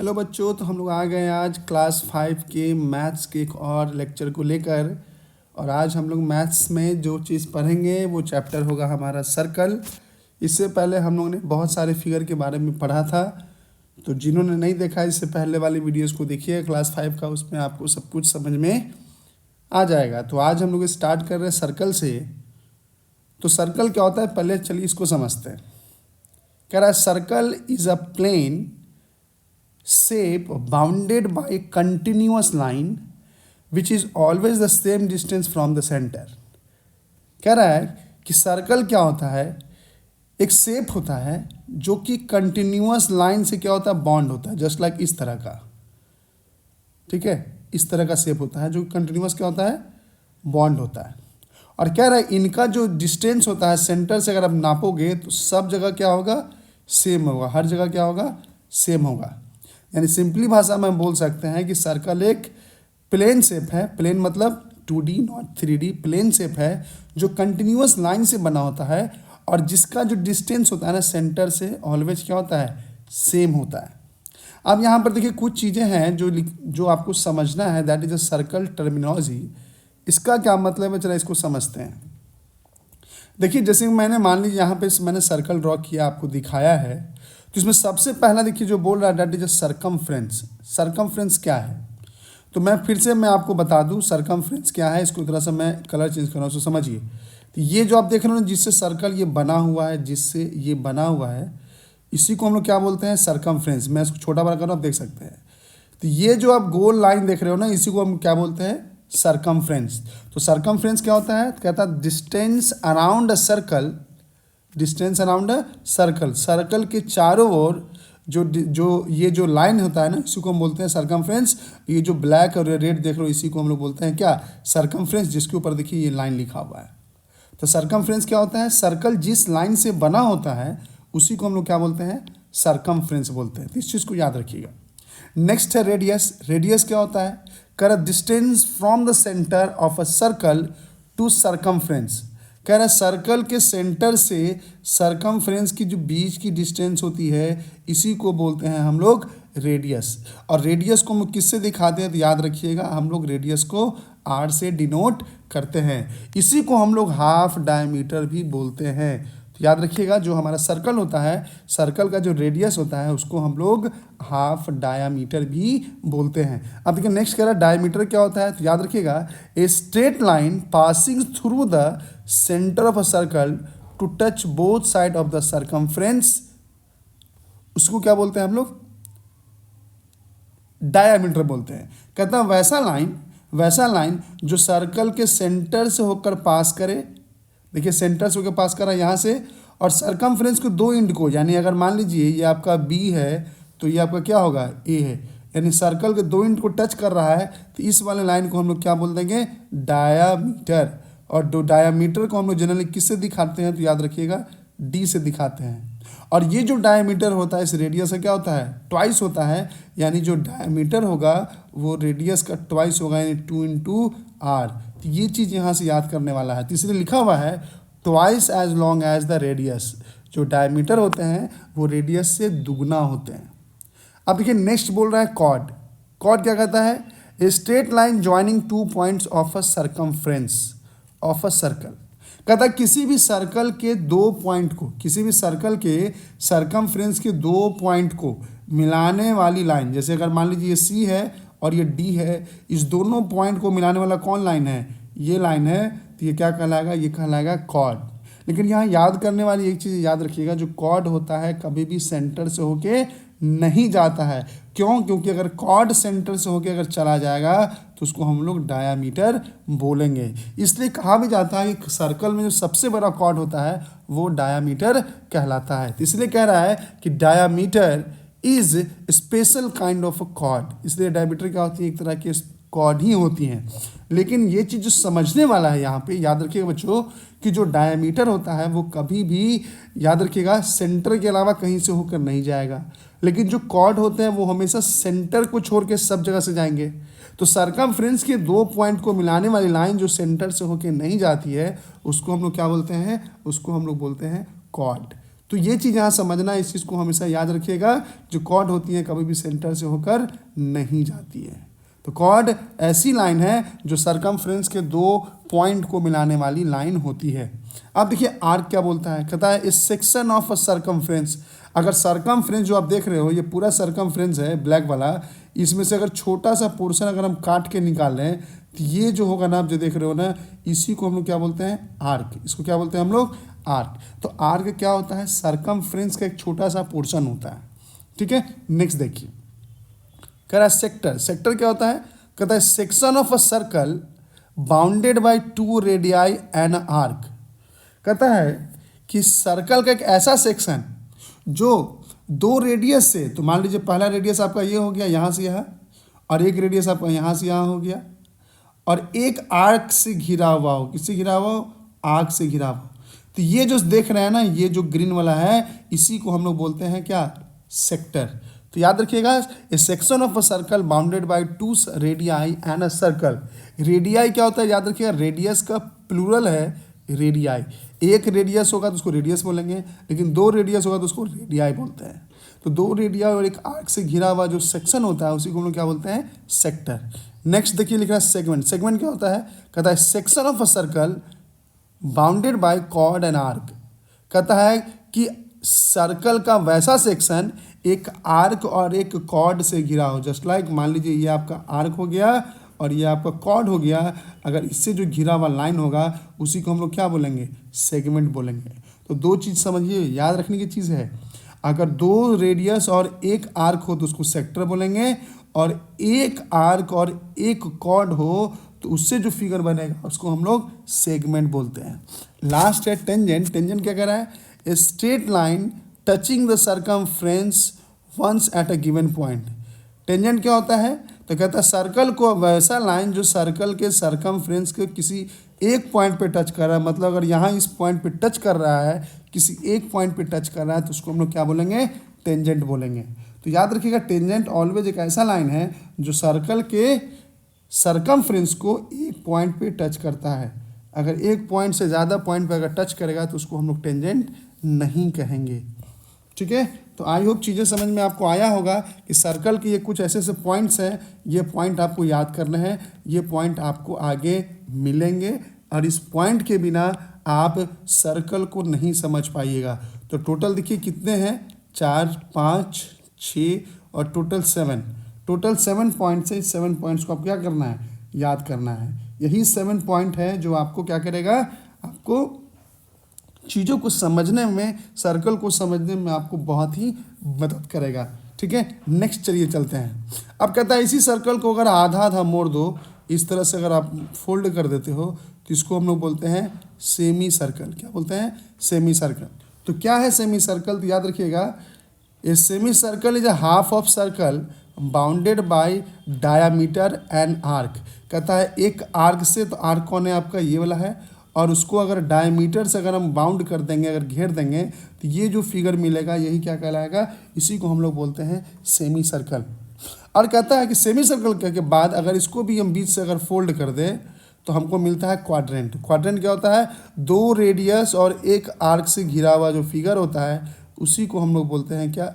Hello बच्चों, तो हम लोग आ गए आज क्लास 5 के मैथ्स के एक और लेक्चर को लेकर। और आज हम लोग मैथ्स में जो चीज़ पढ़ेंगे वो चैप्टर होगा हमारा सर्कल। इससे पहले हम लोगों ने बहुत सारे फिगर के बारे में पढ़ा था, तो जिन्होंने नहीं देखा इससे पहले वाली वीडियोस को देखिए क्लास 5 का, उसमें आपको सब कुछ समझ में आ जाएगा। तो आज हम लोग स्टार्ट कर रहे हैं सर्कल से। तो सर्कल क्या होता है, पहले चलिए इसको समझते हैं। कह रहा है circle is a plane shape bounded by a continuous line which is always the same distance from the center। कह रहा है कि सर्कल क्या होता है, एक शेप होता है जो कि कंटिन्यूअस लाइन से क्या होता है, बॉन्ड होता है। जस्ट लाइक इस तरह का, ठीक है, इस तरह का शेप होता है जो कंटिन्यूअस क्या होता है, बॉन्ड होता है। और कह रहा है इनका जो डिस्टेंस होता है सेंटर से अगर आप नापोगे तो सब जगह क्या होगा, सेम होगा, हर जगह क्या होगा, सेम होगा। यानी सिंपली भाषा में बोल सकते हैं कि सर्कल एक प्लेन शेप है। प्लेन मतलब 2D not 3D, plane shape है जो कंटिन्यूअस लाइन से बना होता है और जिसका जो डिस्टेंस होता है ना सेंटर से ऑलवेज क्या होता है, सेम होता है। अब यहाँ पर देखिए कुछ चीज़ें हैं जो आपको समझना है, that is a circle terminology. इसका क्या मतलब है, चला इसको समझते हैं। देखिए जैसे मैंने मान लीजिए यहाँ पे मैंने सर्कल ड्रॉ किया, आपको दिखाया है। तो इसमें सबसे पहला देखिए जो बोल रहा है that is a circumference. Circumference क्या है, तो मैं फिर से आपको बता दूं सरकमफ्रेंस क्या है। इसको थोड़ा सा मैं कलर चेंज कर रहा हूँ, उसको समझिए। तो ये जो आप देख रहे हो ना, जिससे सर्कल ये बना हुआ है, जिससे ये बना हुआ है, इसी को हम लोग क्या बोलते हैं, सरकमफ्रेंस। मैं इसको छोटा बड़ा कर रहा हूँ, आप देख सकते हैं। तो ये जो आप गोल लाइन देख रहे हो ना, इसी को हम क्या बोलते हैं, सरकमफ्रेंस। तो सरकमफ्रेंस क्या होता है, कहता है distance around a circle, distance around a circle. Circle के चारों ओर जो ये जो लाइन होता है ना, इसी को हम बोलते हैं सरकमफ्रेंस। ये जो ब्लैक और रेड देख रहे हो, इसी को हम लोग बोलते हैं क्या, सरकमफ्रेंस, जिसके ऊपर देखिए ये लाइन लिखा हुआ है। तो सरकमफ्रेंस क्या होता है, सर्कल जिस लाइन से बना होता है उसी को हम लोग क्या बोलते हैं, सरकमफ्रेंस बोलते हैं। तो इस चीज़ को याद रखिएगा। नेक्स्ट है रेडियस। रेडियस क्या होता है, कर distance from the centre of a circle to circumference. कह रहा है सर्कल के सेंटर से सरकमफ्रेंस की जो बीच की डिस्टेंस होती है, इसी को बोलते हैं हम लोग रेडियस। और रेडियस को हम किससे दिखाते हैं, तो याद रखिएगा हम लोग रेडियस को आर से डिनोट करते हैं। इसी को हम लोग हाफ डायमीटर भी बोलते हैं। तो याद रखिएगा जो हमारा सर्कल होता है, सर्कल का जो रेडियस होता है उसको हम लोग हाफ डायामीटर भी बोलते हैं। अब देखिए नेक्स्ट कह रहा है डायमीटर क्या होता है, तो याद रखिएगा a straight line passing through the centre of a circle to touch both side of the circumference, उसको क्या बोलते हैं हम लोग, डायामीटर बोलते हैं। कहता है वैसा लाइन जो सर्कल के सेंटर से होकर पास करे। देखिए सेंटर से होकर पास करा यहाँ से, और सरकमफ्रेंस को दो एंड को, यानी अगर मान लीजिए ये आपका बी है तो ये आपका क्या होगा, ए है। यानी सर्कल के दो एंड को टच कर रहा है, तो इस वाले लाइन को हम लोग क्या बोल देंगे, डायामीटर। और डायामीटर को हम लोग जनरली किससे दिखाते हैं, तो याद रखिएगा डी से दिखाते हैं। और ये जो डायमीटर होता है इस रेडियस का क्या होता है, ट्वाइस होता है। यानी जो डायमीटर होगा वो रेडियस का ट्वाइस होगा, यानी 2 × r। तो ये चीज़ यहाँ से याद करने वाला है। तो इसलिए लिखा हुआ है twice as long as the radius. जो डायमीटर होते हैं वो रेडियस से दुगना होते हैं। अब देखिए नेक्स्ट बोल रहा है कॉर्ड। कॉर्ड क्या कहता है, a straight line joining 2 points of a circumference of a circle. कहता है किसी भी सर्कल के 2 पॉइंट को, किसी भी सर्कल के सरकमफ्रेंस के 2 पॉइंट को मिलाने वाली लाइन, जैसे अगर मान लीजिए ये सी है और ये डी है, इस दोनों पॉइंट को मिलाने वाला कौन लाइन है, ये लाइन है। तो ये क्या कहलाएगा, ये कहलाएगा कॉर्ड। लेकिन यहाँ याद करने वाली एक चीज़ याद रखिएगा, जो कॉर्ड होता है कभी भी सेंटर से होके नहीं जाता है। क्यों, क्योंकि अगर कॉर्ड सेंटर से होके अगर चला जाएगा तो उसको हम लोग डायामीटर बोलेंगे। इसलिए कहा भी जाता है कि सर्कल में जो सबसे बड़ा कॉर्ड होता है वो डायामीटर कहलाता है। तो इसलिए कह रहा है कि diameter is special kind of a cord. इसलिए डायमीटर क्या होती है, एक तरह की कॉर्ड ही होती हैं। लेकिन ये चीज़ जो समझने वाला है यहाँ पे, याद रखिएगा बच्चों कि जो डायमीटर होता है वो कभी भी, याद रखिएगा, सेंटर के अलावा कहीं से होकर नहीं जाएगा। लेकिन जो कॉर्ड होते हैं वो हमेशा सेंटर को छोड़ के सब जगह से जाएंगे। तो सरकमफ्रेंस के 2 पॉइंट को मिलाने वाली लाइन जो सेंटर से होकर नहीं जाती है उसको हम लोग क्या बोलते हैं, उसको हम लोग बोलते हैं कॉर्ड। तो ये चीज़ यहाँ समझना है, इस चीज़ को हमेशा याद रखिएगा। जो कॉर्ड होती है कभी भी सेंटर से होकर नहीं जाती है। तो कॉर्ड ऐसी लाइन है जो सरकमफ्रेंस के दो पॉइंट को मिलाने वाली लाइन होती है। अब देखिए आर्क क्या बोलता है, कहता है इस सेक्शन ऑफ अ सरकमफ्रेंस। अगर सरकमफ्रेंस जो आप देख रहे हो ये पूरा सरकमफ्रेंस है ब्लैक वाला, इसमें से अगर छोटा सा पोर्शन अगर हम काट के निकाल रहे हैं तो ये जो होगा ना, आप जो देख रहे हो ना, इसी को हम लोग क्या बोलते हैं, आर्क। इसको क्या बोलते हैं हम लोग, आर्क। तो आर्क क्या होता है, सरकमफ्रेंस का एक छोटा सा पोर्शन होता है। ठीक है, नेक्स्ट देखिए, कह रहा है सेक्टर। सेक्टर क्या होता है, कहता है section of a circle bounded bye 2 radii and arc. कहता है कि सर्कल का एक ऐसा सेक्शन जो 2 रेडियस से, तो मान लीजिए पहला रेडियस आपका ये हो गया यहाँ से यहाँ, और एक रेडियस आपका यहाँ से यहाँ हो गया, और एक आर्क से घिरा हुआ हो। किससे घिरा हुआ हो, आर्क से घिरा हुआ। तो ये जो देख रहे हैं ना, ये जो ग्रीन वाला है, इसी को हम लोग बोलते हैं क्या, सेक्टर। तो याद रखिएगा, A section of a circle bounded bye 2 radii and a circle. Radii क्या होता है, याद रखिएगा, रेडियस का प्लूरल है रेडियाई। एक रेडियस होगा तो उसको रेडियस बोलेंगे, लेकिन 2 रेडियस होगा तो उसको रेडियाई बोलते हैं। तो 2 रेडियाई और एक आर्क से घिरा हुआ जो सेक्शन होता है उसी को हम लोग क्या बोलते हैं, सेक्टर। नेक्स्ट देखिए लिख रहा है सेगमेंट। सेगमेंट क्या होता है, कहता है section of a circle bounded by chord and arc. कहता है कि सर्कल का वैसा सेक्शन एक आर्क और एक कॉर्ड से घिरा हो। जस्ट लाइक मान लीजिए ये आपका आर्क हो गया और ये आपका कॉर्ड हो गया। अगर इससे जो घिरा हुआ लाइन होगा उसी को हम लोग क्या बोलेंगे, सेगमेंट बोलेंगे। तो 2 चीज़ समझिए, याद रखने की चीज़ है। अगर 2 रेडियस और एक आर्क हो तो उसको सेक्टर बोलेंगे, और एक आर्क और एक कॉर्ड हो तो उससे जो फिगर बनेगा उसको हम लोग सेगमेंट बोलते हैं। लास्ट है टेंजेंट। टेंजेंट क्या कह रहा है, a straight line touching the circumference once at a given point. Tangent क्या होता है, तो कहता है सर्कल को वैसा लाइन जो सर्कल के सरकमफ्रेंस के किसी एक पॉइंट पे टच कर रहा है। मतलब अगर यहाँ इस पॉइंट पे टच कर रहा है, किसी एक पॉइंट पे टच कर रहा है, तो उसको हम लोग क्या बोलेंगे, टेंजेंट बोलेंगे। तो याद रखिएगा, टेंजेंट ऑलवेज एक ऐसा लाइन है जो सर्कल के सरकमफ्रेंस को एक पॉइंट पे टच करता है। अगर एक पॉइंट से ज़्यादा पॉइंट पे अगर टच करेगा तो उसको हम लोग टेंजेंट नहीं कहेंगे। ठीक है, तो आई होप चीज़ें समझ में आपको आया होगा कि सर्कल के ये कुछ ऐसे ऐसे पॉइंट्स हैं, ये पॉइंट आपको याद करने हैं, ये पॉइंट आपको आगे मिलेंगे, और इस पॉइंट के बिना आप सर्कल को नहीं समझ पाइएगा। तो टोटल देखिए कितने हैं, 4, 5, 6 और टोटल 7। टोटल 7 पॉइंट्स है। 7 पॉइंट्स को आपको क्या करना है, याद करना है। यही 7 पॉइंट है जो आपको क्या करेगा, आपको चीज़ों को समझने में, सर्कल को समझने में आपको बहुत ही मदद करेगा। ठीक है, नेक्स्ट चलिए चलते हैं। अब कहता है इसी सर्कल को अगर आधा आधा मोड़ दो, इस तरह से अगर आप फोल्ड कर देते हो तो इसको हम लोग बोलते हैं सेमी सर्कल। क्या बोलते हैं, सेमी सर्कल। तो क्या है सेमी सर्कल, तो याद रखिएगा, a semi circle is a half of circle bounded bye diameter and arc. कहता है एक आर्क से, तो आर्क कौन है आपका, ये वाला है, और उसको अगर डायमीटर से अगर हम बाउंड कर देंगे, अगर घेर देंगे, तो ये जो फिगर मिलेगा यही क्या कहलाएगा, इसी को हम लोग बोलते हैं सेमी सर्कल। और कहता है कि सेमी सर्कल के बाद अगर इसको भी हम बीच से अगर फोल्ड कर दें तो हमको मिलता है क्वाड्रेंट। क्वाड्रेंट क्या होता है, 2 रेडियस और एक आर्क से घिरा हुआ जो फिगर होता है उसी को हम लोग बोलते हैं क्या,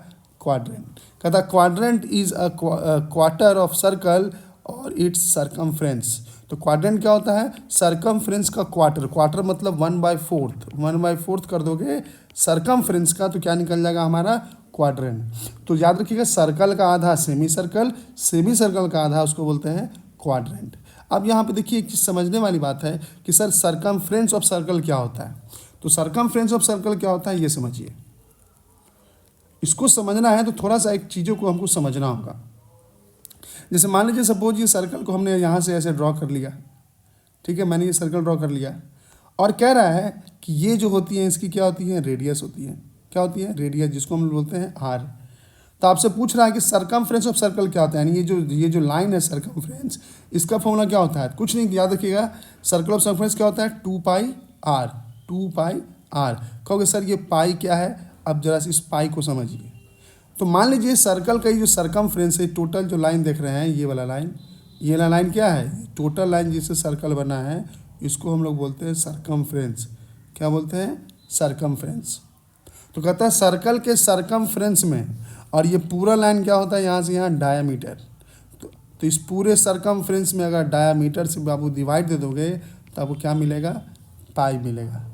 क्वाड्रेंट। कहता है quadrant is a quarter of circle और इट्स सरकमफ्रेंस। तो क्वाड्रेंट क्या होता है, सरकमफ्रेंस का क्वार्टर। क्वार्टर मतलब 1/4। 1/4 कर दोगे सरकमफ्रेंस का तो क्या निकल जाएगा हमारा, क्वाड्रेंट। तो याद रखिएगा, सर्कल का आधा सेमी सर्कल, सेमी सर्कल का आधा उसको बोलते हैं क्वाड्रेंट। अब यहाँ पे देखिए एक चीज़ समझने वाली बात है कि सर सरकमफ्रेंस ऑफ सर्कल क्या होता है। तो सरकमफ्रेंस ऑफ सर्कल क्या होता है ये समझिए। इसको समझना है तो थोड़ा सा एक चीज़ों को हमको समझना होगा। जैसे मान लीजिए सपोज ये सर्कल को हमने यहाँ से ऐसे ड्रॉ कर लिया। ठीक है, मैंने ये सर्कल ड्रॉ कर लिया और कह रहा है कि ये जो होती है इसकी क्या होती है, रेडियस होती है। क्या होती है, रेडियस, जिसको हम बोलते हैं आर। तो आपसे पूछ रहा है कि सरकमफ्रेंस ऑफ सर्कल क्या होता है, यानी ये जो लाइन है सरकमफ्रेंस, इसका फॉर्मूला क्या होता है, कुछ नहीं, याद रखिएगा, सर्कल ऑफ सर्कमफ्रेंस क्या होता है, 2πr। 2πr कहोगे सर ये पाई क्या है, अब जरा सी इस पाई को समझिए। तो मान लीजिए सर्कल का ये जो सरकमफ्रेंस है, टोटल जो लाइन देख रहे हैं, ये वाला लाइन, ये वाला लाइन क्या है, टोटल लाइन जिससे सर्कल बना है, इसको हम लोग बोलते हैं सरकमफ्रेंस। क्या बोलते हैं, सरकमफ्रेंस। तो कहता है सर्कल के सरकमफ्रेंस में, और ये पूरा लाइन क्या होता है यहाँ से यहाँ डायामीटर। तो इस पूरे सरकमफ्रेंस में अगर डायामीटर से आप डिवाइड दे दोगे तो आपको क्या मिलेगा, पाई मिलेगा।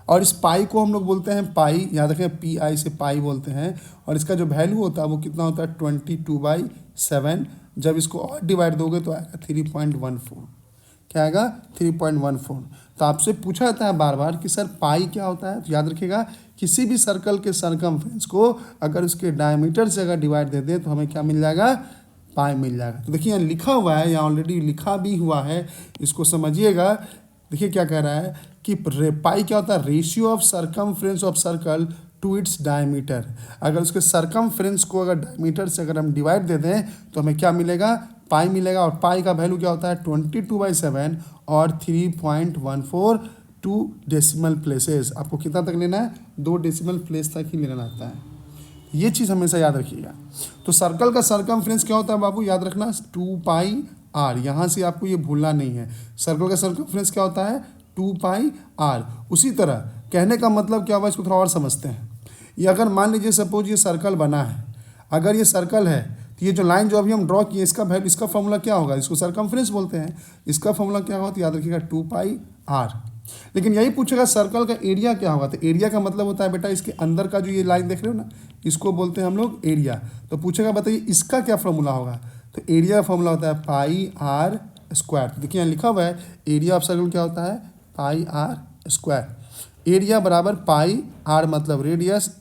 और इस पाई को हम लोग बोलते हैं पाई, याद रखें पी आई से पाई बोलते हैं। और इसका जो वैल्यू होता है वो कितना होता है 22/7। जब इसको और डिवाइड दोगे तो आएगा 3.14। क्या आएगा 3.14। तो आपसे पूछा जाता है बार बार कि सर पाई क्या होता है, तो याद रखिएगा किसी भी सर्कल के सरकमफ्रेंस को अगर उसके डायमीटर से अगर डिवाइड दे दें तो हमें क्या मिल जाएगा, पाई मिल जाएगा। तो देखिए यहाँ लिखा हुआ है, यहाँ ऑलरेडी लिखा भी हुआ है, इसको समझिएगा। देखिए क्या कह रहा है कि पाई क्या होता है, ratio of circumference of circle to its diameter. अगर उसके सरकमफ्रेंस को अगर डायमीटर से अगर हम डिवाइड दे दें तो हमें क्या मिलेगा, पाई मिलेगा। और पाई का वैल्यू क्या होता है 22/7 और 3.14 2 डेसिमल प्लेसेस। आपको कितना तक लेना है, 2 डेसिमल प्लेस तक ही लेना रहता है। ये चीज़ हमेशा याद रखिएगा। तो सर्कल का सरकमफ्रेंस क्या होता है बाबू, याद रखना 2πr। यहाँ से आपको ये भूलना नहीं है। सर्कल का सरकमफ्रेंस क्या होता है 2πr। उसी तरह कहने का मतलब क्या हुआ, इसको थोड़ा और समझते हैं। ये अगर मान लीजिए सपोज ये सर्कल बना है, अगर ये सर्कल है तो ये जो लाइन जो अभी हम ड्रॉ किए इसका वैल्यू, इसका फॉर्मूला क्या होगा, इसको सरकमफ्रेंस बोलते हैं। इसका फॉर्मूला क्या होगा तो याद रखिएगा 2πr। लेकिन यही पूछेगा सर्कल का एरिया क्या होगा, तो एरिया का मतलब होता है बेटा इसके अंदर का जो ये लाइन देख रहे हो ना, इसको बोलते हैं हम लोग एरिया। तो पूछेगा बताइए इसका क्या फॉर्मूला होगा, तो एरिया का फॉर्मूला होता है πr²। तो देखिए यहाँ लिखा हुआ है एरिया ऑफ सर्कल क्या होता है πr²। एरिया बराबर पाई, आर मतलब रेडियस,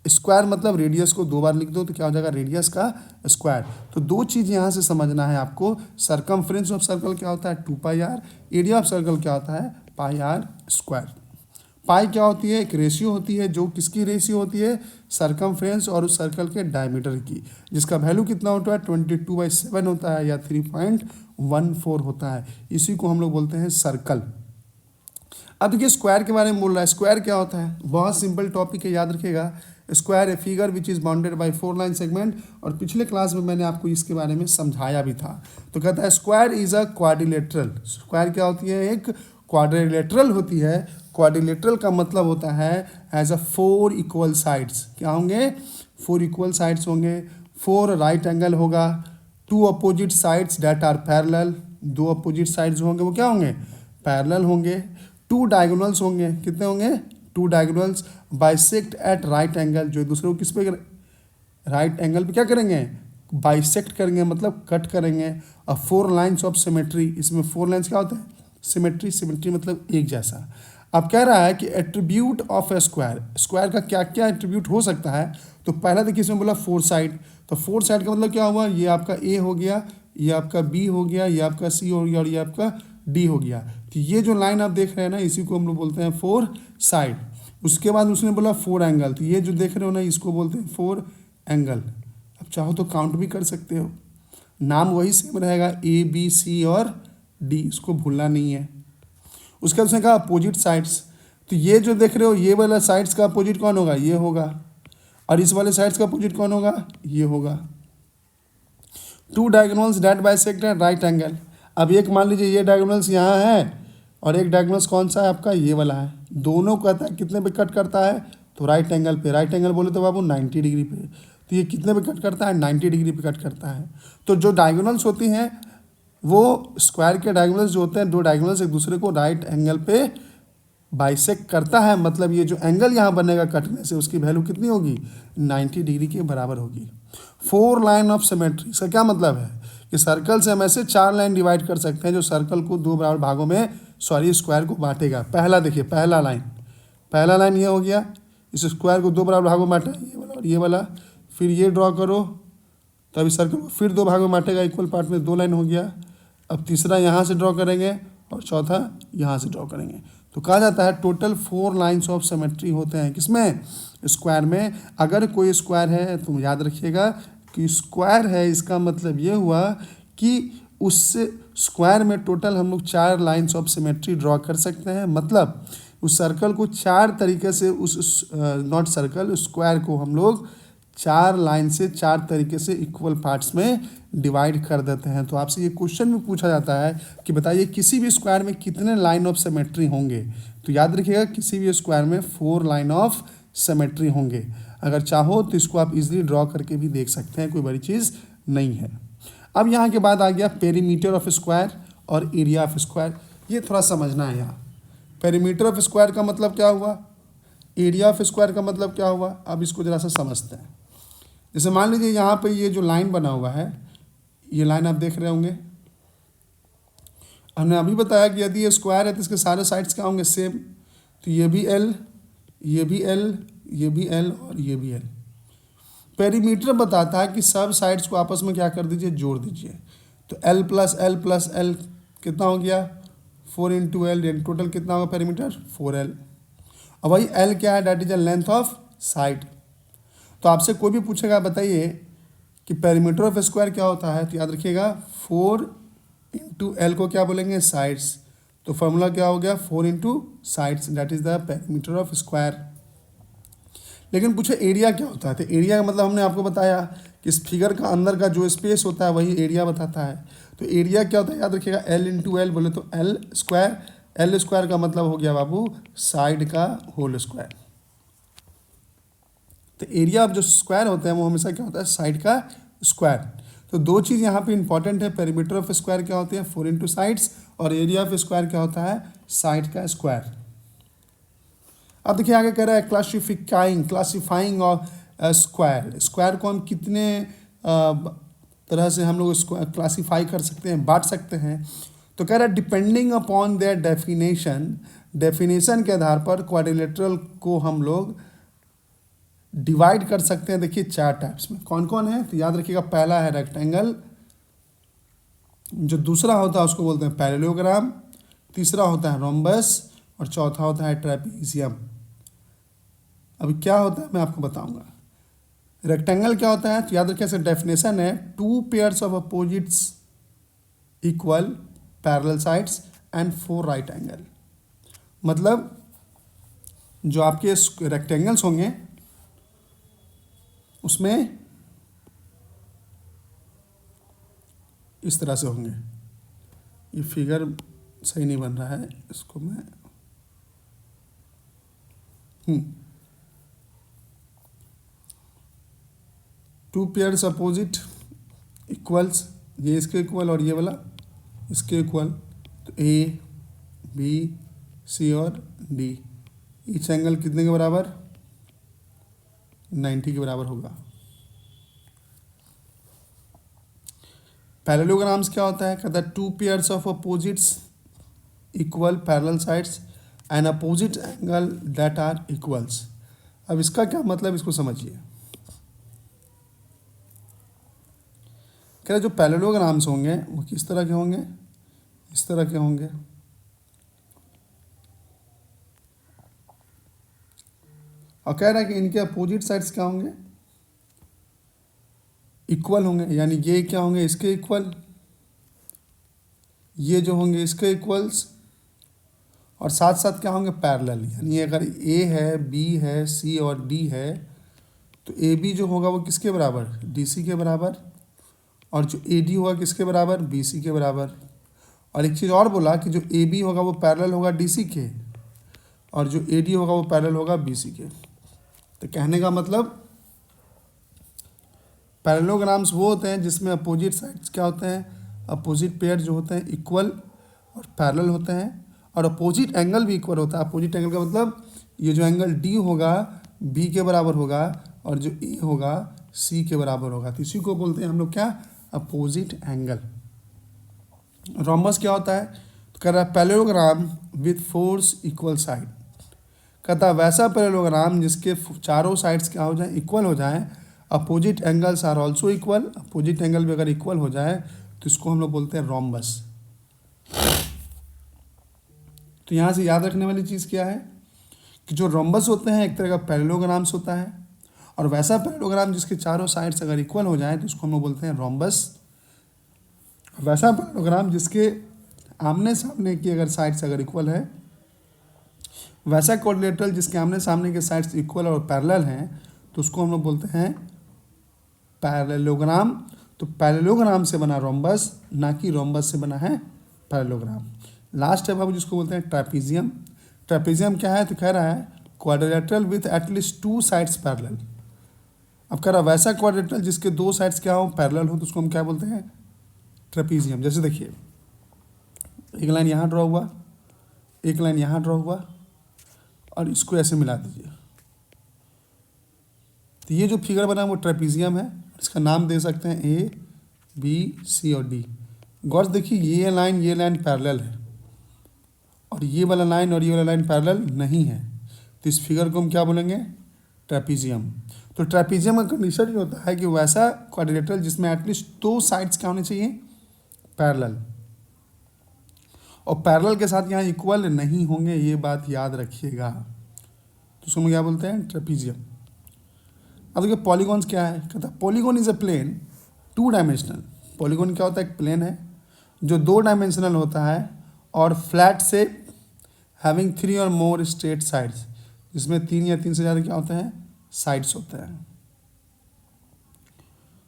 स्क्वायर मतलब रेडियस को 2 बार लिख दो तो क्या हो जाएगा रेडियस का स्क्वायर। तो 2 चीज़ यहाँ से समझना है आपको। सरकमफ्रेंस ऑफ सर्कल क्या होता है 2πr, एरिया ऑफ सर्कल क्या होता है πr²। पाई क्या होती है, एक रेशियो होती है, जो किसकी रेशियो होती है, सरकमफ्रेंस और उस सर्कल के डायमीटर की, जिसका वैल्यू कितना होता है 22/7 होता है या 3.14 होता है। इसी को हम लोग बोलते हैं सर्कल। अब देखिए स्क्वायर के बारे में बोल रहा है। स्क्वायर क्या होता है, बहुत सिंपल टॉपिक है, याद रखिएगा। Square a figure which is bounded by 4 line segment. और पिछले क्लास में मैंने आपको इसके बारे में समझाया भी था। तो कहता है square is a quadrilateral. Square क्या होती है, एक क्वाड्रिलेटरल होती है। क्वाड्रिलेटरल का मतलब होता है एज अ 4 इक्वल साइड्स। क्या होंगे, 4 इक्वल साइड्स होंगे। 4 राइट एंगल होगा। 2 opposite sides that are parallel. 2 opposite sides होंगे वो क्या होंगे, पैरेलल होंगे। 2 डायगोनल्स होंगे, कितने होंगे 2 diagonals bisect at right angle, जो दूसरे को किस पे राइट एंगल पे क्या करेंगे, बाइसेक्ट करेंगे मतलब कट करेंगे। और 4 लाइन्स ऑफ सिमेट्री, इसमें 4 लाइन्स क्या होता है सिमेट्री। सिमेट्री मतलब एक जैसा। अब कह रहा है कि attribute of A square, square का क्या क्या एट्रीब्यूट हो सकता है। तो पहला देखिए इसमें बोला 4 साइड। तो 4 साइड का मतलब क्या हुआ, ये आपका ए हो गया, ये आपका बी हो गया, ये आपका सी हो गया और ये आपका डी हो गया। तो ये जो लाइन आप देख रहे हैं ना, इसी को हम लोग बोलते हैं 4 साइड। उसके बाद उसने बोला 4 एंगल। तो ये जो देख रहे हो ना, इसको बोलते हैं 4 एंगल। अब चाहो तो काउंट भी कर सकते हो, नाम वही सेम रहेगा ए बी सी और डी, इसको भूलना नहीं है। उसके बाद उसने कहा अपोजिट साइड्स। तो ये जो देख रहे हो ये वाला साइड्स का अपोजिट कौन होगा, ये होगा। और इस वाले साइड्स का अपोजिट कौन होगा, ये होगा। 2 diagonals that bisect at right angle. अब एक मान लीजिए ये डायगोनल्स यहाँ है और एक डायगोनल्स कौन सा है आपका, ये वाला है। दोनों कहता है कितने पे कट करता है, तो राइट एंगल पे। राइट एंगल बोले तो बाबू 90 डिग्री पे। तो ये कितने पे कट करता है, 90 डिग्री पे कट करता है। तो जो डायगोनल्स होती हैं वो स्क्वायर के डायगोनल्स जो होते हैं, 2 डायगोनल्स एक दूसरे को राइट एंगल पे बाइसेक्ट करता है। मतलब ये जो एंगल यहाँ बनेगा कटने से, उसकी वैल्यू कितनी होगी 90 डिग्री के बराबर होगी। 4 लाइन ऑफ सिमेट्री, इसका क्या मतलब है कि सर्कल से हम ऐसे 4 लाइन डिवाइड कर सकते हैं जो सर्कल को 2 बराबर भागों में स्क्वायर को बांटेगा। पहला देखिए पहला लाइन ये हो गया, इस स्क्वायर को 2 बराबर भागों में बांटा, ये वाला और ये वाला। फिर ये ड्रॉ करो तो अभी सर्कल को फिर 2 भागों में बांटेगा, इक्वल पार्ट में 2 लाइन हो गया। अब तीसरा यहाँ से ड्रॉ करेंगे और चौथा यहाँ से ड्रॉ करेंगे। तो कहा जाता है टोटल 4 लाइन्स ऑफ सिमेट्री होते हैं किसमें, स्क्वायर में। अगर कोई स्क्वायर है तो याद रखिएगा कि स्क्वायर है, इसका मतलब ये हुआ कि उस स्क्वायर में टोटल हम लोग 4 लाइन्स ऑफ सिमेट्री ड्रॉ कर सकते हैं। मतलब उस सर्कल को 4 तरीके से, उस नॉट सर्कल, स्क्वायर को हम लोग 4 लाइन से 4 तरीके से इक्वल पार्ट्स में डिवाइड कर देते हैं। तो आपसे ये क्वेश्चन भी पूछा जाता है कि बताइए किसी भी स्क्वायर में कितने लाइन ऑफ सिमेट्री होंगे। तो याद रखिएगा किसी भी स्क्वायर में 4 लाइन ऑफ सिमेट्री होंगे। अगर चाहो तो इसको आप इजीली ड्रॉ करके भी देख सकते हैं, कोई बड़ी चीज़ नहीं है। अब यहाँ के बाद आ गया पेरीमीटर ऑफ स्क्वायर और एरिया ऑफ स्क्वायर। ये थोड़ा समझना है यहाँ। पेरीमीटर ऑफ स्क्वायर का मतलब क्या हुआ, एरिया ऑफ स्क्वायर का मतलब क्या हुआ। अब इसको ज़रा सा समझते हैं। जैसे मान लीजिए यहाँ पे ये जो लाइन बना हुआ है, ये लाइन आप देख रहे होंगे। हमने अभी बताया कि यदि ये स्क्वायर है तो इसके सारे साइड्स क्या होंगे, सेम। तो ये भी एल, ये भी एल, ये भी एल और ये भी एल। पेरीमीटर बताता है कि सब साइड्स को आपस में क्या कर दीजिए, जोड़ दीजिए। तो L plus L plus L कितना हो गया, 4 इंटू एल, टोटल कितना होगा पेरीमीटर, 4L। अब भाई एल क्या है, that is the length of side. तो आपसे कोई भी पूछेगा बताइए कि पेरीमीटर ऑफ स्क्वायर क्या होता है, तो याद रखिएगा 4 इंटू एल को क्या बोलेंगे, साइड्स। तो फॉर्मूला क्या हो गया, 4 into sides, that is the perimeter of square. लेकिन पूछे एरिया क्या होता है, तो एरिया का मतलब हमने आपको बताया कि इस फिगर का अंदर का जो स्पेस होता है वही एरिया बताता है। तो एरिया क्या होता है, याद रखिएगा एल इंटू एल बोले तो एल स्क्वायर। एल स्क्वायर का मतलब हो गया बाबू साइड का होल स्क्वायर। तो एरिया ऑफ जो स्क्वायर होते हैं वो हमेशा क्या होता है, साइड का स्क्वायर। तो दो चीज़ यहाँ पे इंपॉर्टेंट है, पेरीमीटर ऑफ स्क्वायर क्या होती है, 4 इंटू साइड्स, और एरिया ऑफ स्क्वायर क्या होता है, साइड का स्क्वायर। अब देखिए आगे कह रहा है क्लासीफाइंग ऑफ स्क्वायर। स्क्वायर को हम कितने तरह से हम लोग क्लासीफाई कर सकते हैं, बांट सकते हैं। तो कह रहा है depending upon their definition, definition के आधार पर क्वाड्रिलेटरल को हम लोग डिवाइड कर सकते हैं। देखिए 4 टाइप्स में कौन कौन है, तो याद रखिएगा पहला है रेक्टेंगल, जो दूसरा होता है उसको बोलते हैं पैरेललोग्राम, तीसरा होता है रोम्बस और चौथा होता है ट्रेपीजियम। अभी क्या होता है मैं आपको बताऊंगा। रेक्टेंगल क्या होता है, तो याद रखिए इसका डेफिनेशन है 2 pairs of opposites equal parallel sides and 4 right angle. मतलब जो आपके रेक्टेंगल्स होंगे उसमें इस तरह से होंगे। ये फिगर सही नहीं बन रहा है, इसको मैं 2 पेयर्स अपोजिट इक्वल्स, ये इसके इक्वल और ये वाला इसके इक्वल। तो ए बी सी और डी, ईच एंगल कितने के बराबर, 90 के बराबर होगा। पैरेललोग्राम्स क्या होता है, कहता है 2 pairs of opposites equal parallel sides and opposite angle that are equals. अब इसका क्या मतलब, इसको समझिए। कह रहे जो पैरेललोग्राम्स होंगे वो किस तरह के होंगे, इस तरह के होंगे। और कह रहा है कि इनके अपोजिट साइड्स क्या होंगे, इक्वल होंगे। यानी ये क्या होंगे, इसके इक्वल, ये जो होंगे इसके इक्वल्स, और साथ साथ क्या होंगे पैरेलल। यानी अगर ए है, बी है, सी और डी है, तो ए बी जो होगा वो किसके बराबर, डी सी के बराबर, और जो ए डी होगा किसके बराबर, बी सी के बराबर। और एक चीज़ और बोला कि जो ए बी होगा वो पैरेलल होगा डी सी के, और जो ए डी होगा वो पैरेलल होगा बी सी के। तो कहने का मतलब पैरेललोग्राम्स वो होते हैं जिसमें अपोजिट साइड्स क्या होते हैं, अपोजिट पेयर जो होते हैं इक्वल और पैरेलल होते हैं, और अपोजिट एंगल भी इक्वल होता है। अपोजिट एंगल का मतलब ये जो एंगल डी होगा बी के बराबर होगा, और जो ए होगा सी के बराबर होगा। तो इसी को बोलते हैं हम लोग क्या, अपोजिट एंगल। रोम्बस क्या होता है, तो कह रहा है parallelogram with force equal side. कहता है वैसा पैरेललोग्राम जिसके चारों साइड्स क्या हो जाए, इक्वल हो जाए। Opposite angles are also equal, opposite angle भी अगर इक्वल हो जाए तो इसको हम लोग बोलते हैं रोम्बस। तो यहाँ से याद रखने वाली चीज़ क्या है कि जो रोम्बस होते हैं एक तरह का पैरेललोग्राम्स होता है, और वैसा पैरेललोग्राम जिसके चारों साइड्स अगर इक्वल हो जाए तो उसको हम लोग बोलते हैं रोम्बस। वैसा पैरेललोग्राम जिसके आमने सामने की अगर साइड्स अगर इक्वल है, वैसा क्वाड्रिलेटरल जिसके आमने सामने के साइड्स इक्वल और पैरेलल हैं, तो उसको हम लोग बोलते हैं पैरेललोग्राम। तो पैरेललोग्राम से बना रोम्बस, ना कि रोम्बस से बना है पैरेललोग्राम। लास्ट है बाबू जिसको बोलते हैं ट्रेपीजियम। ट्रेपीजियम क्या है, तो कह रहा है quadrilateral with at least 2 sides parallel. अब कह रहा वैसा क्वाड्रिलेटरल जिसके 2 साइड्स क्या हो, पैरेलल हो, तो उसको हम क्या बोलते हैं, ट्रेपीजियम। जैसे देखिए एक लाइन यहाँ ड्रॉ हुआ, एक लाइन यहाँ ड्रॉ हुआ और इसको ऐसे मिला दीजिए, तो ये जो फिगर बना वो ट्रेपीजियम है। इसका नाम दे सकते हैं ए बी सी और डी। गौर से देखिए ये लाइन पैरेलल है और ये वाला लाइन और ये वाला लाइन पैरेलल नहीं है, तो इस फिगर को हम क्या बोलेंगे, ट्रेपीजियम। तो ट्रेपीजियम का कंडीशन ये होता है कि वैसा क्वाड्रिलेटरल जिसमें एटलीस्ट 2 साइड्स क्या होने चाहिए, पैरेलल, और पैरेलल के साथ यहाँ इक्वल नहीं होंगे, ये बात याद रखिएगा। तो उसको हम क्या बोलते हैं, ट्रेपीजियम। अब देखिए पॉलीगॉन्स क्या है, कहता है polygon is a plane 2 dimensional. Polygon क्या होता है, एक प्लेन है जो 2 डायमेंशनल होता है और फ्लैट शेप हैविंग 3 और मोर स्ट्रेट साइड्स, जिसमें 3 या 3 से ज़्यादा क्या होते हैं, साइड्स होते हैं।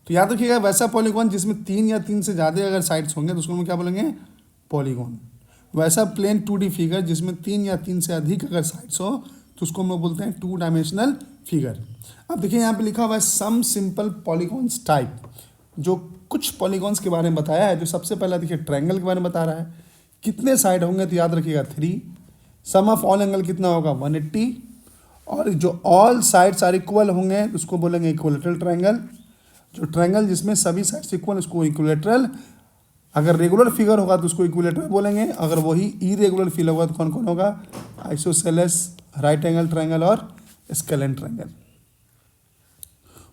तो याद रखिएगा वैसा पॉलीगॉन जिसमें 3 या 3 से ज़्यादा अगर साइड्स होंगे तो उसको हम क्या बोलेंगे, पॉलीगॉन। वैसा प्लेन 2D फिगर जिसमें 3 या 3 से अधिक अगर साइड्स हो तो उसको हम लोग बोलते हैं 2 डायमेंशनल फिगर। अब देखिए यहाँ पे लिखा हुआ है सम सिंपल पॉलीगॉन्स टाइप, जो कुछ पॉलीगॉन्स के बारे में बताया है। जो सबसे पहला देखिए ट्रायंगल के बारे में बता रहा है, कितने साइड होंगे तो याद रखिएगा 3, सम ऑफ ऑल एंगल कितना होगा 180, और जो ऑल साइड्स आर इक्वल होंगे उसको बोलेंगे इक्विलेटरल ट्रायंगल। जो ट्रायंगल जिसमें सभी साइड्स इक्वल उसको इक्विलेटरल। अगर रेगुलर फिगर होगा तो उसको इक्विलेटरल बोलेंगे, अगर वही इरेगुलर फिगर होगा तो कौन कौन होगा, आइसोसेलेस, राइट एंगल ट्रायंगल और स्केलेन ट्रायंगल।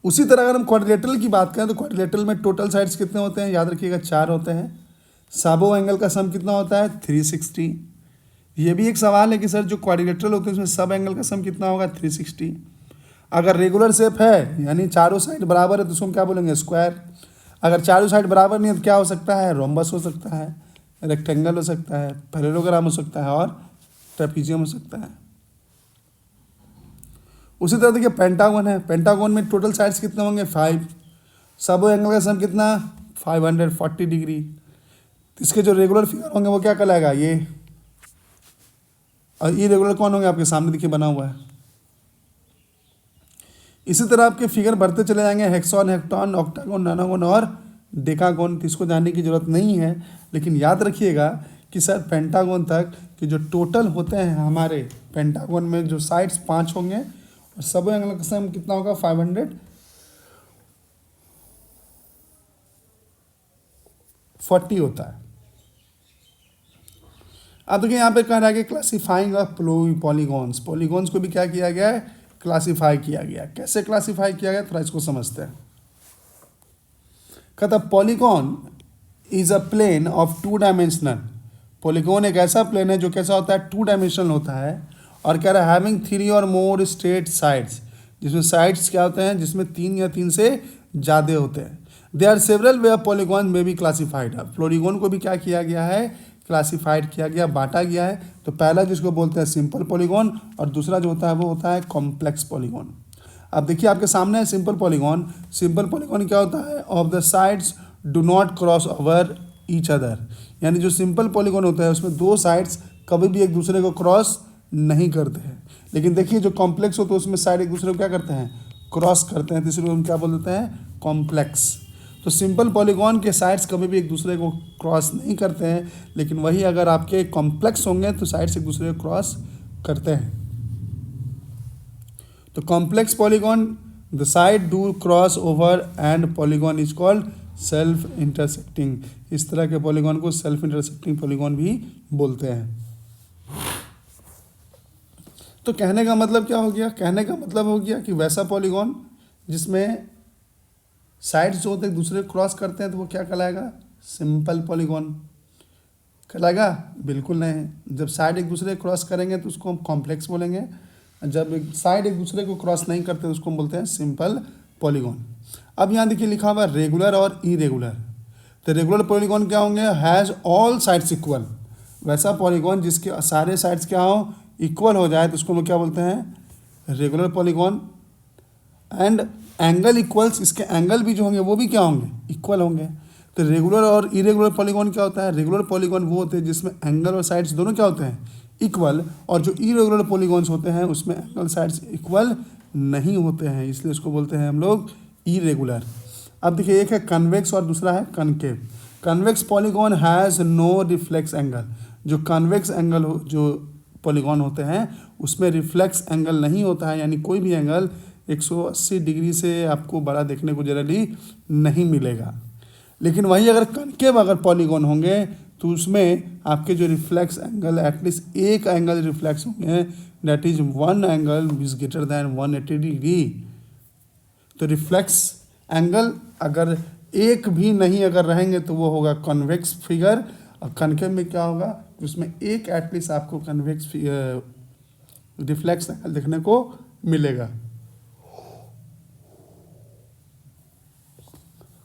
उसी तरह अगर हम क्वाड्रिलेटरल की बात करें तो क्वाड्रिलेटरल में टोटल साइड्स कितने होते हैं, याद रखिएगा 4 होते हैं। साबो एंगल का सम कितना होता है, 360। ये भी एक सवाल है कि सर जो क्वाड्रिलेटरल होते हैं उसमें सब एंगल का सम कितना होगा, 360। अगर रेगुलर शेप है यानी चारों साइड बराबर है तो उसको हम क्या बोलेंगे, स्क्वायर। अगर चारों साइड बराबर नहीं है तो क्या हो सकता है, रोम्बस हो सकता है, रेक्टेंगल हो सकता है, पैरेललोग्राम हो सकता है और ट्रेपीजियम हो सकता है। उसी तरह देखिए पेंटागन है, पेंटागन में टोटल साइड्स कितने होंगे, 5। सब एंगल का सम कितना, 540 डिग्री। इसके जो रेगुलर फिगर होंगे वो क्या कहलाएगा, ये, और इरेगुलर कौन होंगे, आपके सामने देखिए बना हुआ है। इसी तरह आपके फिगर बढ़ते चले जाएंगे, हेक्सॉन, हेक्टॉन, ऑक्टागोन, नानागोन और डेकागोन। तो इसको जानने की जरूरत नहीं है, लेकिन याद रखिएगा कि सर पेंटागोन तक कि जो टोटल होते हैं हमारे पेंटागोन में जो साइड्स 5 होंगे और सब एंगल का सम कितना होगा, 540 होता है। अब देखिए यहाँ पे कह रहा है कि क्लासीफाइंग ऑफ पॉलीगॉन्स, पॉलीगॉन्स को भी क्या किया गया है, क्लासीफाई किया गया। कैसे क्लासीफाई किया गया, थोड़ा इसको समझते हैं। कहता polygon is a plane of 2 dimensional. Polygon एक ऐसा प्लेन है जो कैसा होता है, 2 डायमेंशनल होता है, और कह रहा है हैविंग 3 और मोर स्ट्रेट साइड्स, जिसमें साइड्स क्या होते हैं, जिसमें 3 या 3 से ज़्यादा होते हैं। They are several way of polygon में बी क्लासीफाइड। अब पॉलीगॉन को भी क्या किया गया है, क्लासीफाइड किया गया, बांटा गया है। तो पहला जिसको बोलते हैं सिंपल पॉलीगॉन और दूसरा जो होता है वो होता है कॉम्प्लेक्स पॉलीगॉन। अब देखिए आपके सामने है सिंपल पॉलीगॉन। सिंपल पॉलीगॉन क्या होता है, of the sides do not cross over each other, यानी जो सिंपल पॉलीगॉन होता है उसमें 2 साइड्स कभी भी एक दूसरे को क्रॉस नहीं करते हैं। लेकिन देखिए जो कॉम्प्लेक्स होता है उसमें साइड एक दूसरे को क्या करते हैं, क्रॉस करते हैं, तो इसलिए हम क्या बोल देते हैं, कॉम्प्लेक्स। तो सिंपल पॉलीगॉन के साइड्स कभी भी एक दूसरे को क्रॉस नहीं करते हैं, लेकिन वही अगर आपके कॉम्प्लेक्स होंगे तो साइड्स एक दूसरे को क्रॉस करते हैं। तो complex polygon the side do cross over and polygon is called self intersecting. इस तरह के पॉलीगॉन को सेल्फ इंटरसेक्टिंग पॉलीगॉन भी बोलते हैं। तो कहने का मतलब क्या हो गया, कहने का मतलब हो गया कि वैसा पॉलीगॉन जिसमें साइड्स जो होते हैं एक दूसरे को क्रॉस करते हैं तो वो क्या कहलाएगा, सिंपल पॉलीगॉन कहलाएगा, बिल्कुल नहीं। जब साइड एक दूसरे को क्रॉस करेंगे तो उसको हम कॉम्प्लेक्स बोलेंगे, जब साइड एक दूसरे को क्रॉस नहीं करते तो उसको हम बोलते हैं सिंपल पॉलीगॉन। अब यहाँ देखिए लिखा हुआ रेगुलर और इरेगुलर। तो रेगुलर पॉलीगॉन क्या होंगे, हैज़ ऑल साइड्स इक्वल। वैसा पॉलीगॉन जिसके सारे साइड्स क्या हो, इक्वल हो जाए तो उसको हम क्या बोलते हैं, regular polygon. And angle equals, इसके एंगल भी जो होंगे वो भी क्या होंगे, इक्वल होंगे। तो रेगुलर और इरेगुलर पॉलीगॉन क्या होता है, रेगुलर पॉलीगॉन वो होते हैं जिसमें एंगल और साइड्स दोनों क्या होते हैं, इक्वल, और जो इरेगुलर पॉलीगॉन्स होते हैं उसमें एंगल साइड्स इक्वल नहीं होते हैं, इसलिए उसको बोलते हैं हम लोग इरेगुलर। अब देखिए, एक है कन्वेक्स और दूसरा है concave. Convex polygon has no reflex angle. जो कन्वेक्स एंगल जो पॉलीगॉन होते हैं उसमें रिफ्लेक्स एंगल नहीं होता है, यानी कोई भी एंगल 180 डिग्री से आपको बड़ा देखने को जनरली नहीं मिलेगा। लेकिन वही अगर कनकेव अगर पॉलीगॉन होंगे तो उसमें आपके जो रिफ्लेक्स एंगल एटलीस्ट एक एंगल रिफ्लेक्स होंगे, that is one angle is greater than 180 degree. तो रिफ्लेक्स एंगल अगर एक भी नहीं अगर रहेंगे तो वो होगा कन्वेक्स फिगर, और कनकेव में क्या होगा, उसमें एक एटलीस्ट आपको कन्वेक्स रिफ्लेक्स एंगल देखने को मिलेगा।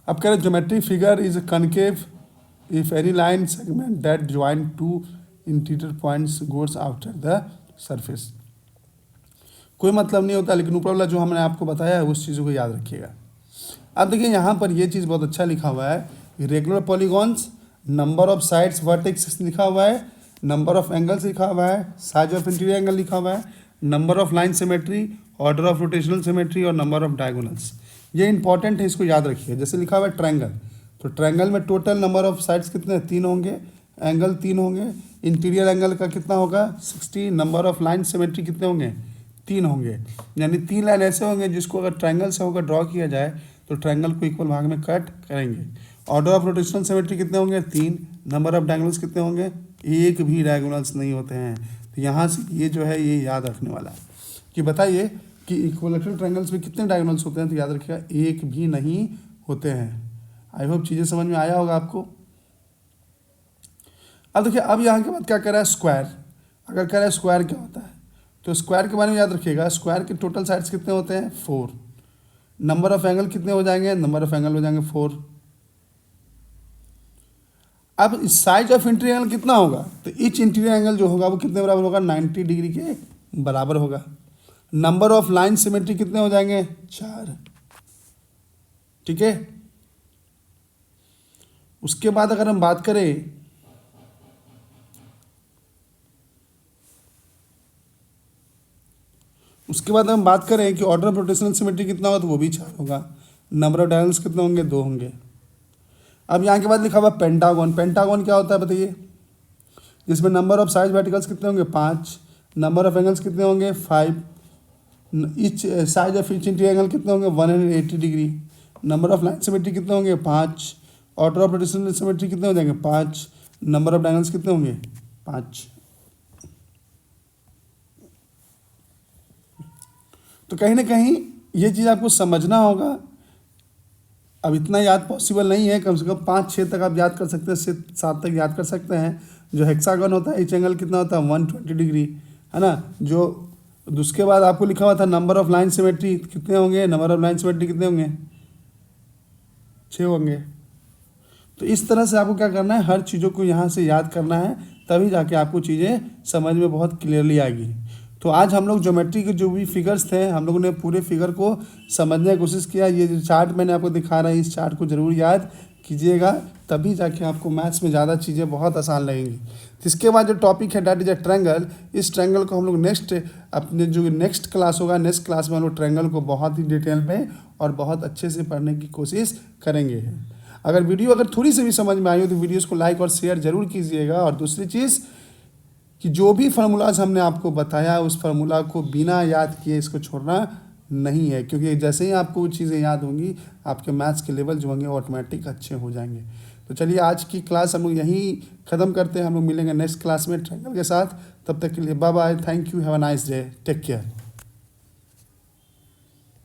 अब कह रहे geometry figure is concave if any line segment that join to interior points goes after the surface. कोई मतलब नहीं होता, लेकिन ऊपर वाला जो हमने आपको बताया है उस चीज़ों को याद रखिएगा। अब देखिए यहाँ पर ये चीज़ बहुत अच्छा लिखा हुआ है, regular polygons, number of sides vertex लिखा हुआ है, नंबर ऑफ एंगल्स लिखा हुआ है, साइज ऑफ इंटीरियर एंगल लिखा हुआ है, number of line symmetry, order of rotational symmetry और नंबर ऑफ डायगोनल्स। ये इंपॉर्टेंट है, इसको याद रखिए। जैसे लिखा हुआ है ट्रायंगल, तो ट्रायंगल में टोटल नंबर ऑफ साइड्स कितने, 3 होंगे, एंगल 3 होंगे, इंटीरियर एंगल का कितना होगा 60, नंबर ऑफ लाइन सिमेट्री कितने होंगे 3 होंगे, यानी 3 लाइन ऐसे होंगे जिसको अगर ट्रायंगल से होकर ड्रॉ किया जाए तो ट्रायंगल को इक्वल भाग में कट करेंगे। ऑर्डर ऑफ रोटेशनल सिमेट्री कितने होंगे 3, नंबर ऑफ डायगोनल्स कितने होंगे, एक भी डायगोनल्स नहीं होते हैं। तो यहाँ से ये जो है ये याद रखने वाला है कि बताइए कि इक्विलैटरल ट्रायंगल्स में कितने डायगोनल्स होते हैं, तो याद रखिएगा एक भी नहीं होते हैं। आई होप चीज़ें समझ में आया होगा आपको। अब देखिए, अब यहाँ के बाद क्या कह रहा है स्क्वायर। अगर कह रहा है स्क्वायर क्या होता है, तो स्क्वायर के बारे में याद रखिएगा, स्क्वायर के टोटल साइड्स कितने होते हैं 4, नंबर ऑफ एंगल कितने हो जाएंगे, नंबर ऑफ एंगल हो जाएंगे 4। अब साइज ऑफ इंटीरियर एंगल कितना होगा, तो ईच इंटीरियर एंगल जो होगा वो कितने बराबर होगा 90 डिग्री के बराबर होगा। नंबर ऑफ लाइन सिमेट्री कितने हो जाएंगे 4, ठीक है। उसके बाद अगर हम बात करें कि ऑर्डर ऑफ रोटेशनल सिमेट्री कितना होगा, तो वो भी 4 होगा। नंबर ऑफ डायगोनल्स कितने होंगे 2 होंगे। अब यहाँ के बाद लिखा हुआ पेंटागन। पेंटागन क्या होता है बताइए, जिसमें नंबर ऑफ साइड वर्टिकल्स कितने होंगे 5, नंबर ऑफ एंगल्स कितने होंगे 5, each size of each interior angle कितने होंगे 180 degree, number of line symmetry कितने होंगे 5, ऑर्डर ऑफ रोटेशनल सिमेट्री कितने हो जाएंगे 5, नंबर ऑफ डायगोनल्स कितने होंगे 5। तो कहीं ना कहीं ये चीज़ आपको समझना होगा। अब इतना याद पॉसिबल नहीं है, कम से कम 5-6 तक आप याद कर सकते हैं, 7 तक याद कर सकते हैं। जो हेक्सागन होता है ईच एंगल कितना होता है 120 डिग्री, है ना। जो उसके बाद आपको लिखा हुआ था नंबर ऑफ लाइन सिमेट्री कितने होंगे, नंबर ऑफ लाइन सिमेट्री कितने होंगे 6 होंगे। तो इस तरह से आपको क्या करना है, हर चीज़ों को यहाँ से याद करना है, तभी जाके आपको चीज़ें समझ में बहुत क्लियरली आएगी। तो आज हम लोग ज्योमेट्री के जो भी फिगर्स थे, हम लोगों ने पूरे फिगर को समझने की कोशिश किया। ये जो चार्ट मैंने आपको दिखा रहा है, इस चार्ट को ज़रूर याद कीजिएगा, तभी जाके आपको मैथ्स में ज़्यादा चीज़ें बहुत आसान लगेंगी। इसके बाद जो टॉपिक है डैट इज अ ट्रायंगल, इस ट्रायंगल को हम लोग नेक्स्ट क्लास होगा, नेक्स्ट क्लास में हम लोग ट्रायंगल को बहुत ही डिटेल में और बहुत अच्छे से पढ़ने की कोशिश करेंगे। अगर वीडियो थोड़ी सी भी समझ में आई हो तो वीडियोस को लाइक और शेयर जरूर कीजिएगा। और दूसरी चीज़ कि जो भी फार्मूलाज हमने आपको बताया उस फार्मूला को बिना याद किए इसको छोड़ना नहीं है, क्योंकि जैसे ही आपको वो चीज़ें याद होंगी आपके मैथ्स के लेवल जो होंगे ऑटोमेटिक अच्छे हो जाएंगे। तो चलिए आज की क्लास हम लोग यहीं ख़त्म करते हैं, हम लोग मिलेंगे नेक्स्ट क्लास में ट्रायंगल के साथ। तब तक के लिए bye bye, thank you, have a nice day, take care.